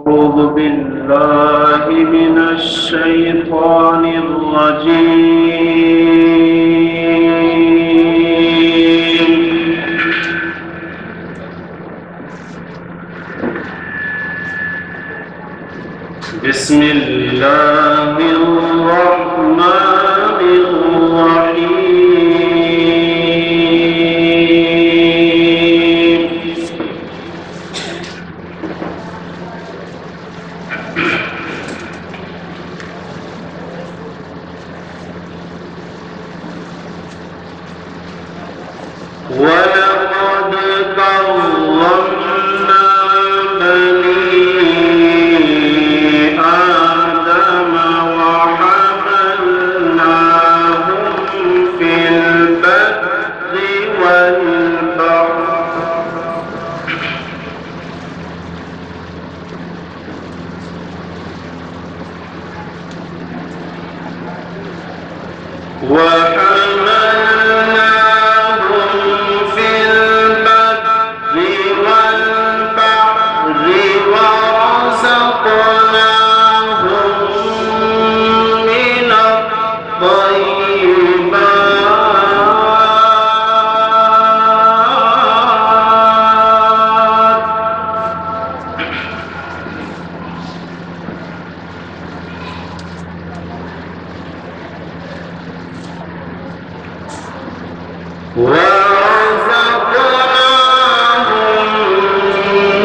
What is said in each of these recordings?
أعوذ بالله من الشيطان الرجيم. بسم الله الرحمن الرحيم. ولقد كرمنا بني آدم وحملناهم في البر والبحر ورزقناهم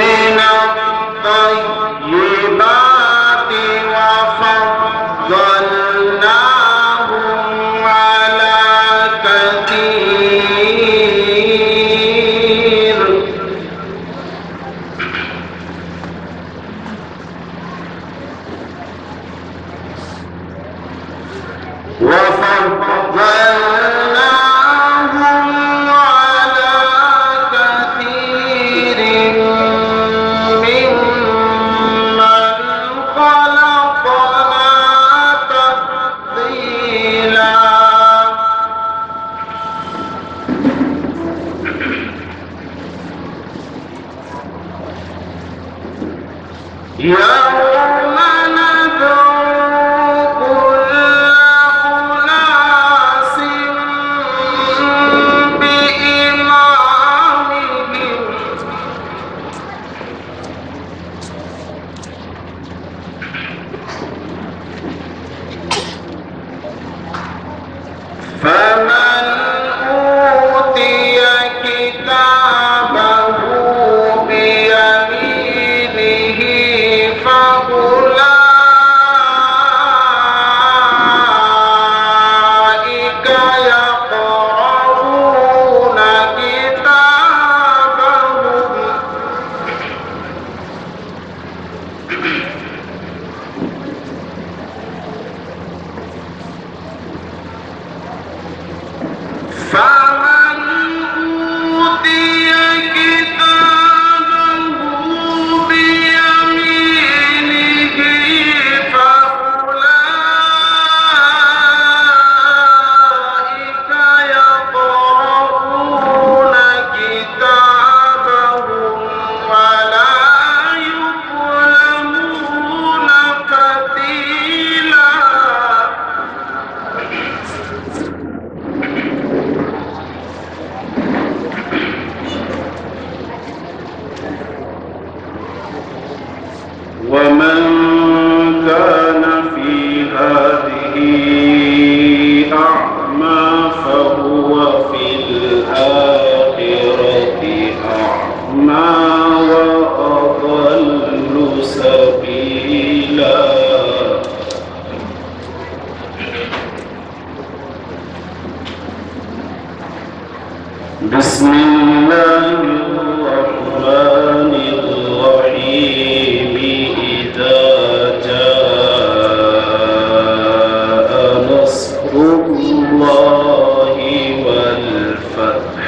من الطيبات وفضلناهم على كثير. يوم ندعو كل أناس بإمامهم فمن أوتي كتابه بيمينه فأولئك يقرؤون كتابهم فمن أوتي كتابه بيمينه فأولئك يقرؤون كتابهم ولا يظلمون فتيلا. ومن كان في هذه أعمى فهو في الآخرة أعمى وأضل سبيلا. بسم الله الرحمن الرحيم. إذا جاء نصر الله والفتح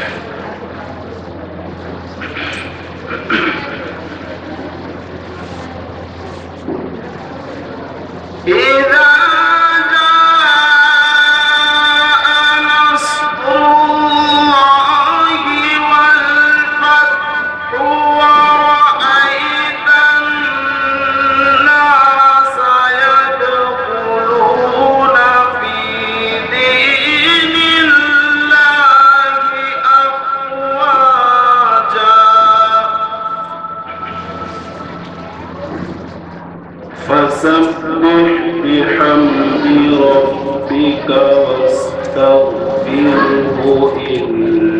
إلا